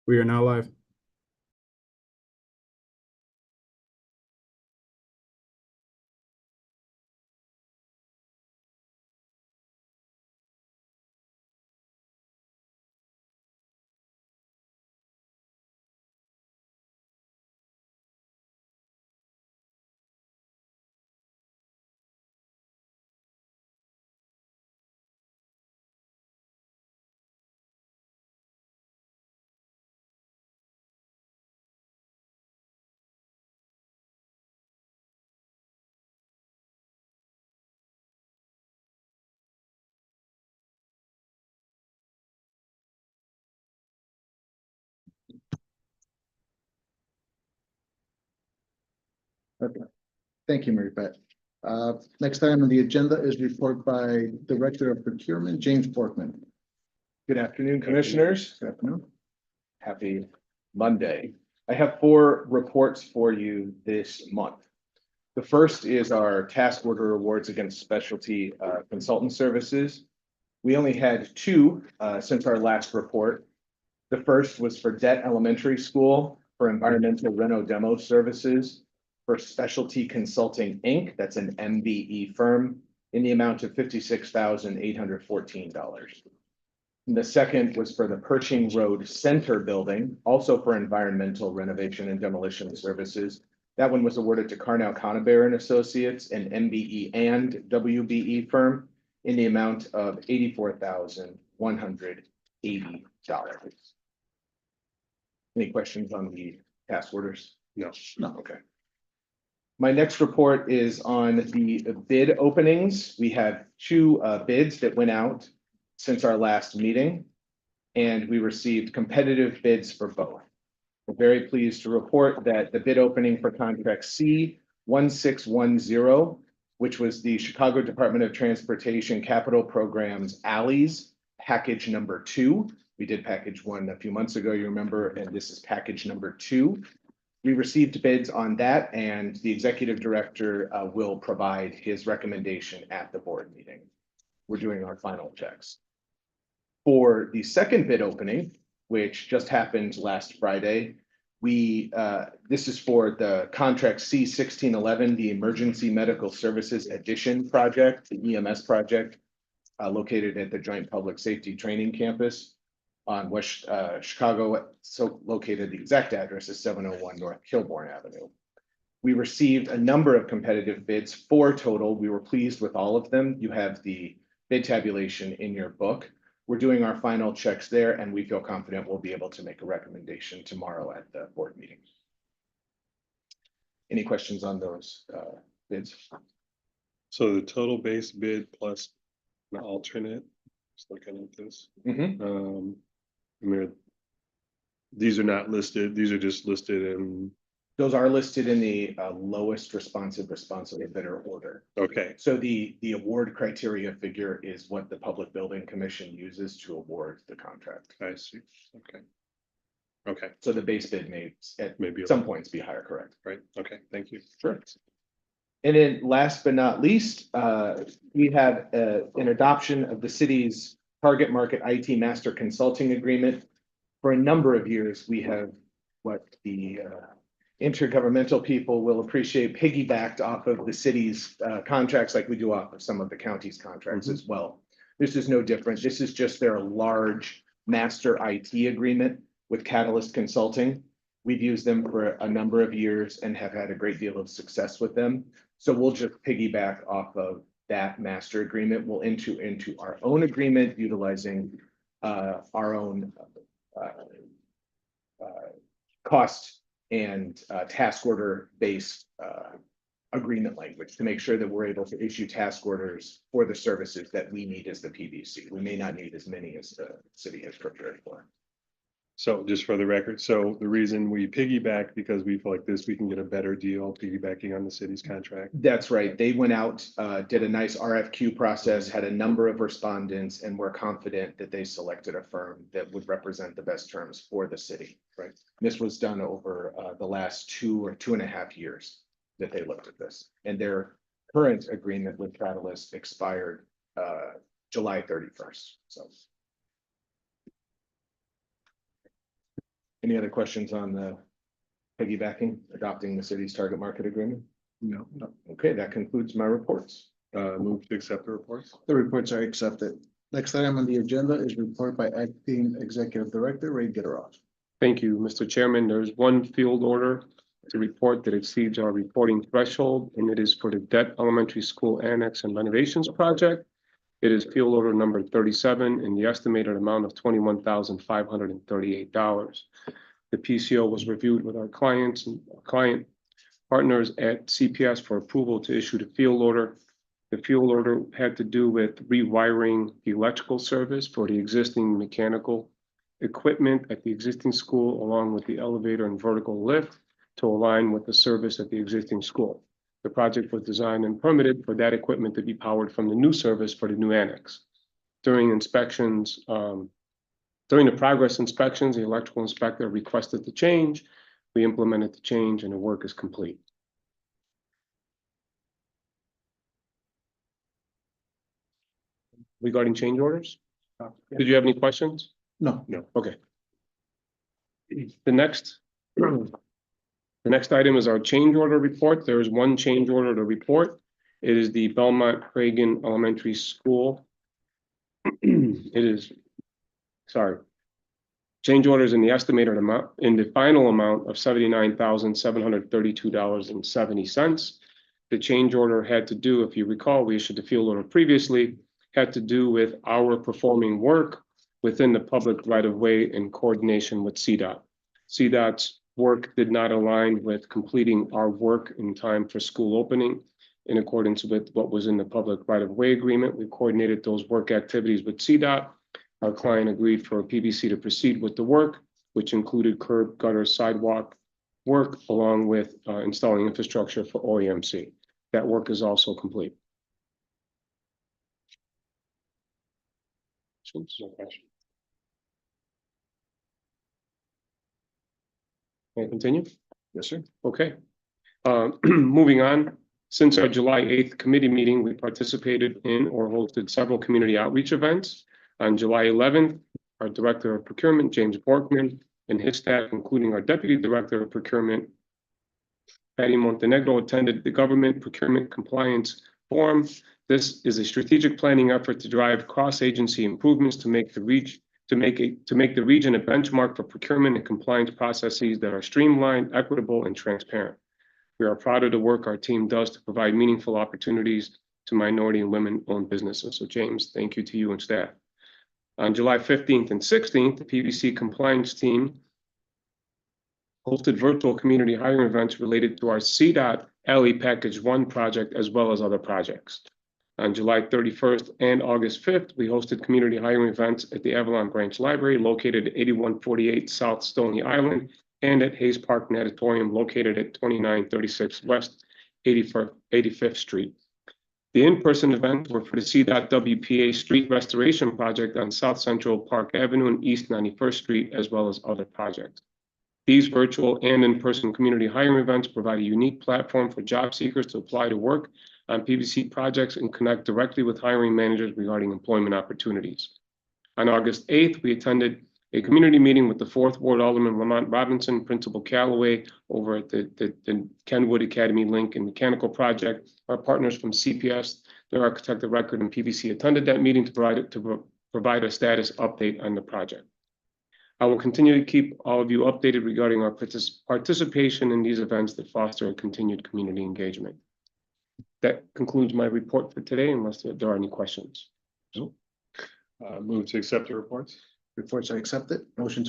We are now live. Okay, thank you, Mary Beth. Next item on the agenda is report by Director of Procurement, James Porkman. Good afternoon, Commissioners. Good afternoon. Happy Monday. I have 4 reports for you this month. The first is our task order awards against specialty consultant services. We only had 2 since our last report. The first was for Debt Elementary School for environmental reno demo services for Specialty Consulting, Inc. That's an MBE firm in the amount of $56,814. The second was for the Pershing Road Center building, also for environmental renovation and demolition services. That one was awarded to Carnell Conover and Associates, an MBE and WBE firm, in the amount of $84,180. Any questions on the task orders? No. Okay. My next report is on the bid openings. We have 2 bids that went out since our last meeting, and we received competitive bids for both. We're very pleased to report that the bid opening for contract C1610, which was the Chicago Department of Transportation Capital Programs Alleys, package number 2. We did package 1 a few months ago, you remember, and this is package number 2. We received bids on that, and the executive director will provide his recommendation at the board meeting. We're doing our final checks. For the second bid opening, which just happened last Friday, this is for the contract C1611, the Emergency Medical Services Addition Project, the EMS project, located at the Joint Public Safety Training Campus on West Chicago, so located, the exact address is 701 North Kilbourne Avenue. We received a number of competitive bids, 4 total. We were pleased with all of them. You have the bid tabulation in your book. We're doing our final checks there, and we feel confident we'll be able to make a recommendation tomorrow at the board meeting. Any questions on those bids? So the total base bid plus the alternate, just looking at this. These are not listed, these are just listed in, Those are listed in the lowest responsive bidder order. okay, So the award criteria figure is what the Public Building Commission uses to award the contract. I see, okay. Okay, So the base bid may at maybe, some points be higher, correct? right, okay, thank you. Sure. And then last but not least, we have an adoption of the city's target market IT master consulting agreement. For a number of years, we have what the intergovernmental people will appreciate piggybacked off of the city's contracts like we do off of some of the county's contracts as well. This is no different. This is just their large master IT agreement with Catalyst Consulting. We've used them for a number of years and have had a great deal of success with them. So we'll just piggyback off of that master agreement. We'll enter into our own agreement utilizing our own cost and task order based agreement language to make sure that we're able to issue task orders for the services that we need as the PBC. We may not need as many as the city has prepared for. So just for the record, so the reason we piggyback, because we feel like this, we can get a better deal piggybacking on the city's contract. That's right. They went out, did a nice RFQ process, had a number of respondents, and we're confident that they selected a firm that would represent the best terms for the city. Right. This was done over the last 2 or 2.5 years that they looked at this, and their current agreement with Catalyst expired July 31st. So. Any other questions on the piggybacking, adopting the city's target market agreement? No. Okay, that concludes my reports. Move to accept the reports. The reports are accepted. Next item on the agenda is report by Acting Executive Director Ray Gitteroff. Thank you, Mr. Chairman. There's one field order to report that exceeds our reporting threshold, and it is for the Det Elementary School Annex and Renovations Project. It is field order number 37 in the estimated amount of $21,538. The PCO was reviewed with our clients and client partners at CPS for approval to issue the field order. The field order had to do with rewiring the electrical service for the existing mechanical equipment at the existing school, along with the elevator and vertical lift to align with the service at the existing school. The project was designed and permitted for that equipment to be powered from the new service for the new annex. During inspections, during the progress inspections, the electrical inspector requested the change. We implemented the change and the work is complete. Regarding change orders, did you have any questions? No. Okay. The next item is our change order report. There is one change order to report. It is the Belmont Cragen Elementary School. Change orders in the estimated amount, in the final amount of $79,732.70. The change order had to do, if you recall, we issued the field order previously, had to do with our performing work within the public right-of-way in coordination with CDOT. CDOT's work did not align with completing our work in time for school opening. In accordance with what was in the public right-of-way agreement, we coordinated those work activities with CDOT. Our client agreed for PBC to proceed with the work, which included curb, gutter, sidewalk work, along with installing infrastructure for OEMC. That work is also complete. Can I continue? Yes, sir. Okay. Moving on, since our July 8th committee meeting, we participated in or hosted several community outreach events. On July 11th, our Director of Procurement, James Borkman, and his staff, including our Deputy Director of Procurement, Patty Montenegro, attended the Government Procurement Compliance Forum. This is a strategic planning effort to drive cross-agency improvements to make the region a benchmark for procurement and compliance processes that are streamlined, equitable, and transparent. We are proud of the work our team does to provide meaningful opportunities to minority and women-owned businesses. So James, thank you to you and staff. On July 15th and 16th, the PBC compliance team hosted virtual community hiring events related to our CDOT LE Package 1 project, as well as other projects. On July 31st and August 5th, we hosted community hiring events at the Avalon Branch Library located at 8148 South Stony Island and at Hayes Park Natatorium located at 2936 West 85th Street. The in-person events were for the CDOT WPA Street Restoration Project on South Central Park Avenue and East 91st Street, as well as other projects. These virtual and in-person community hiring events provide a unique platform for job seekers to apply to work on PBC projects and connect directly with hiring managers regarding employment opportunities. On August 8th, we attended a community meeting with the 4th Ward Alderman Lamont Robinson, Principal Callaway over at the Kenwood Academy Link and Mechanical Project. Our partners from CPS, their architect of record, and PBC attended that meeting to provide a status update on the project. I will continue to keep all of you updated regarding our participation in these events that foster a continued community engagement. That concludes my report for today, unless there are any questions. Move to accept the reports. Reports are accepted. Motion to